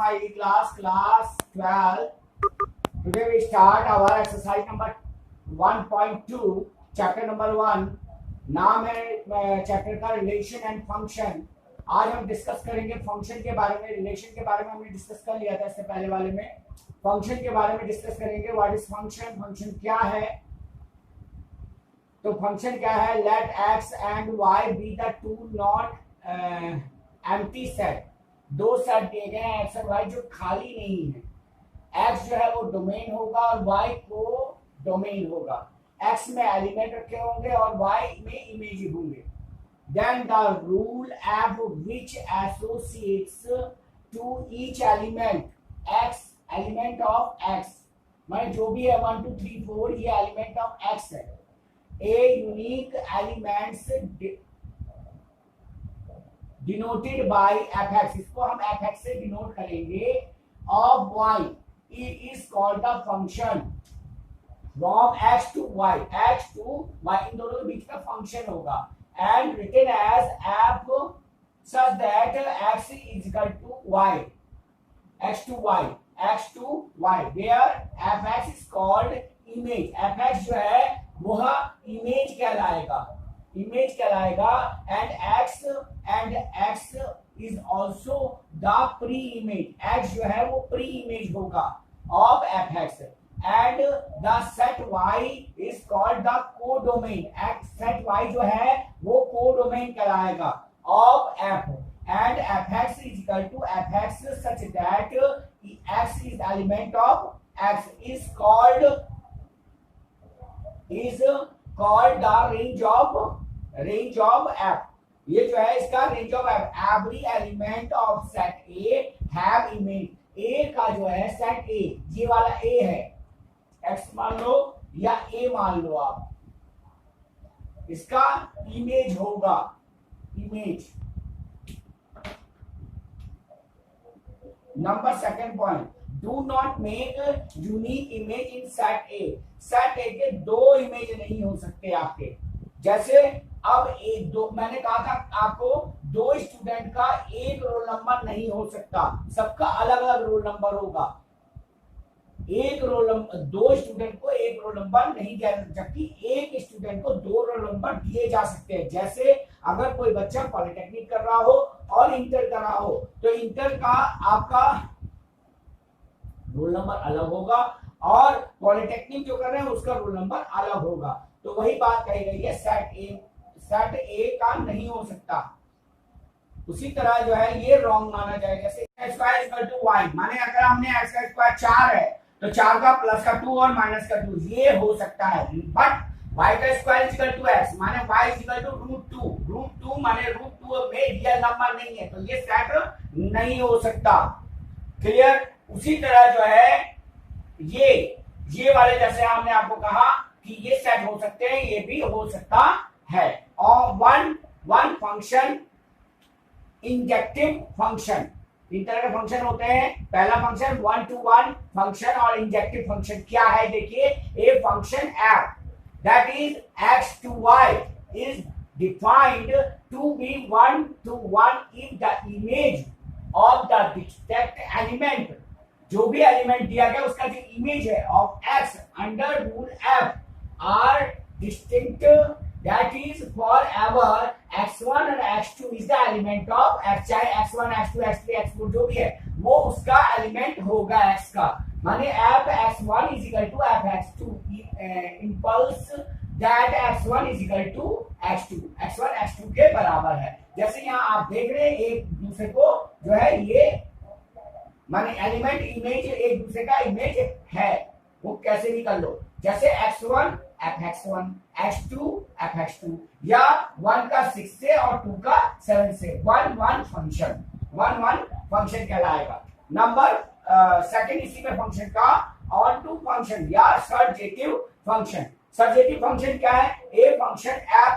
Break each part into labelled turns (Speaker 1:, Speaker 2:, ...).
Speaker 1: my class 12. Today we start our exercise number 1.2, chapter number 1. नाम है chapter का relation and function. आज हम डिस्कस करेंगे फंक्शन के बारे में। रिलेशन के बारे में हमने डिस्कस कर लिया था इससे पहले वाले में। फंक्शन के बारे में डिस्कस करेंगे। व्हाट इज फंक्शन, फंक्शन क्या है। तो फंक्शन क्या है, let X and Y be the two non empty set. दो सेट दिए गए हैं एक्स और वाई जो खाली नहीं है। एक्स जो है वो डोमेन होगा और वाई को डोमेन होगा। एक्स में एलिमेंट रखे होंगे और वाई में इमेज होंगे। Then the rule F which associates to each element X, element of X माने जो भी है 1 2 3 4 ये एलिमेंट ऑफ एक्स है। A unique elements denoted by f x, इसको हम एफ एक्स से डिनोट करेंगे। Of y is called the function from x to y, x to y इन दोनों के बीच का फंक्शन होगा। And written as f such that x is equal to y, x to y, x to y where f x is called image. F x जो है वह image कहलाएगा, इमेज कहलाएगा। And X is also the pre image, X जो है वो pre image होगा of F X. And the set Y is called the codomain, set Y जो है वो कोडोमेन कहलाएगा of F. And F x is equal to F X such that x is element of X is called the range of f। ये जो है इसका range of F. Every element of set A have image. ए का जो है set ए, ये वाला ए है, एक्स मान लो या ए मान लो आप, इसका इमेज होगा, image. Number second point, do not make unique image in set A. Set ए के दो इमेज नहीं हो सकते आपके। जैसे अब एक दो, मैंने कहा था आपको दो स्टूडेंट का एक रोल नंबर नहीं हो सकता, सबका अलग अलग रोल नंबर होगा। एक रोल नंबर, दो स्टूडेंट को एक रोल नंबर नहीं दिया जा सकती, एक स्टूडेंट को दो रोल नंबर दिए जा सकते हैं। जैसे अगर कोई बच्चा पॉलिटेक्निक कर रहा हो और इंटर कर रहा हो तो इंटर का आपका रोल नंबर अलग होगा और पॉलिटेक्निक जो कर रहे हैं उसका रोल नंबर अलग होगा। तो वही बात कही गई है, सेट ए का नहीं हो सकता। उसी तरह जो है ये रॉन्ग माना जाएगा। जैसे x square equal to y, माने अगर हमने x का स्क्वायर 4 है तो 4 का प्लस का 2 और माइनस का 2 ये हो सकता है। बट y का स्क्वायर इक्वल टू x माने y इक्वल टू √2 माने √2 में रियल नंबर नहीं है, तो ये सेट नहीं हो सकता। क्लियर। उसी तरह जो है ये वाले, जैसे हमने आपको कहा कि ये सेट हो सकते हैं, ये भी हो सकता है। और वन फंक्शन इंजेक्टिव फंक्शन, तीन तरह के फंक्शन होते हैं। पहला फंक्शन 1 to 1 फंक्शन और इंजेक्टिव फंक्शन क्या है देखिए। A function F that is X to Y is defined to be 1 to 1 if the image of the distinct element, जो भी एलिमेंट दिया गया उसका जो इमेज है of X under rule F are distinct, that is for ever x1 और x2 is the element of x। चाहे x1 x2 x3 x4 जो भी है वो उसका एलिमेंट होगा x का। माने f x1 is equal to f x2 implies that x1 is equal to x2, x1 x2 के बराबर है। जैसे यहाँ आप देख रहे हैं एक दूसरे को जो है ये माने एलिमेंट इमेज एक दूसरे का इमेज है, वो कैसे भी कर लो। जैसे x1 fx1, x2 fx2 या 1 का 6 से और 2 का 7 से 1 फंक्शन कहलाएगा। नंबर सेकंड इसी में फंक्शन का ऑन टू फंक्शन या सर्जेटिव फंक्शन। सर्जेटिव फंक्शन क्या है, a function f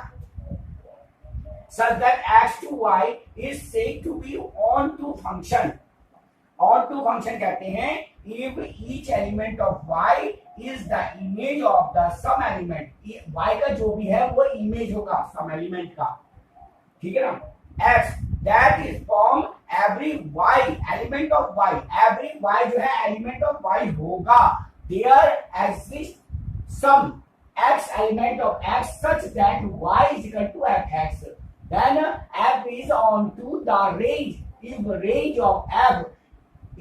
Speaker 1: such that x to y is said to be on to function। on to function कहते हैं if each element of y is the image of the some element, y का जो भी है वो image होगा some element का, ठीक है ना। x that is form every y element of y, every y जो है एलिमेंट ऑफ y होगा, there exist some x element of x such that y is equal to fx, then f is onto the range if range of f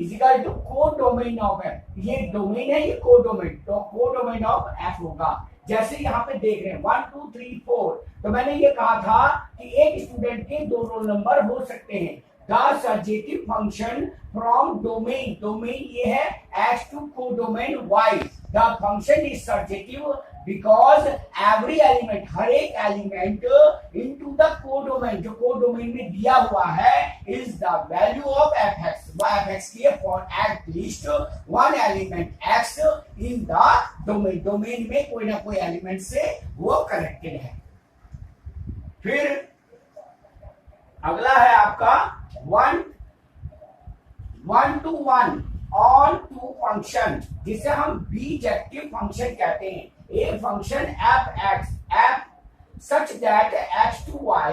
Speaker 1: is equal to codomain of f, ये domain है, ये codomain, तो codomain of f होगा। जैसे यहाँ पे देख रहे हैं 1 2 3 4, तो मैंने ये कहा था कि एक स्टूडेंट के 2 रोल नंबर हो सकते हैं। The surjective function from domain, domain ये है x to codomain y, the function is surjective because every element, हर एक एलिमेंट इनटू द कोडोमेन, जो कोडोमेन में दिया हुआ है, is the value of fx, fx की for at least one element x in the domain, domain में कोई ना कोई एलिमेंट से वो कनेक्टेड है। फिर अगला है आपका 1-to-1 ऑन टू फंक्शन, जिसे हम बीजेक्टिव फंक्शन कहते हैं। A function f(x), f such that x to y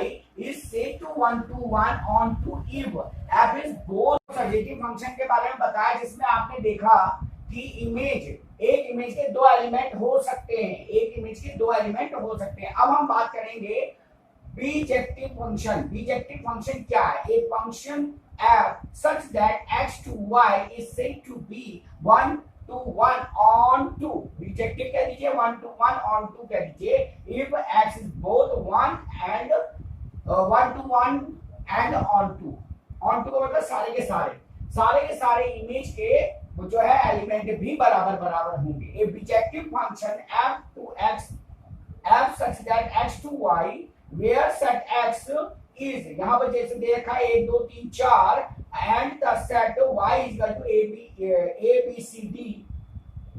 Speaker 1: is set to 1-to-1 on to if f is both। Surjective function के बारे में बताया, जिसमें आपने देखा कि एक इमेज के 2 एलिमेंट हो सकते हैं, एक इमेज के 2 एलिमेंट हो सकते हैं। अब हम बात करेंगे बीजेक्टिव फंक्शन। बीजेक्टिव फंक्शन क्या है? A function f such that x to y is said to be 1-to-1 on to, बीजेक्टिव कह दीजिए, 1-to-1 on to कह दीजिए, if x is both 1-to-1 and on to, on to का मतलब सारे के सारे इमेज के जो है एलिमेंट भी बराबर बराबर होंगे। ए बीजेक्टिव function f to x, f such that x to y where set x is, यहाँ पर जैसे देखा 1 2 3 4 and the set y is equal to a b c d,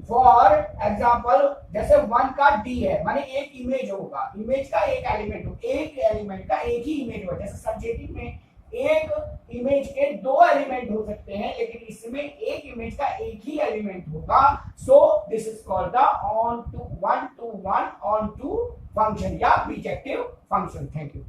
Speaker 1: for example जैसे 1 का d है, माने एक इमेज होगा, इमेज का एक एलिमेंट हो, एक एलिमेंट का एक ही इमेज होगा। जैसे सर्जेटिव में एक इमेज के 2 एलिमेंट हो सकते हैं, लेकिन इसमें एक इमेज का एक ही एलिमेंट होगा। So this is called the onto 1-to-1 onto function या बीजेक्टिव फंक्शन। Thank you.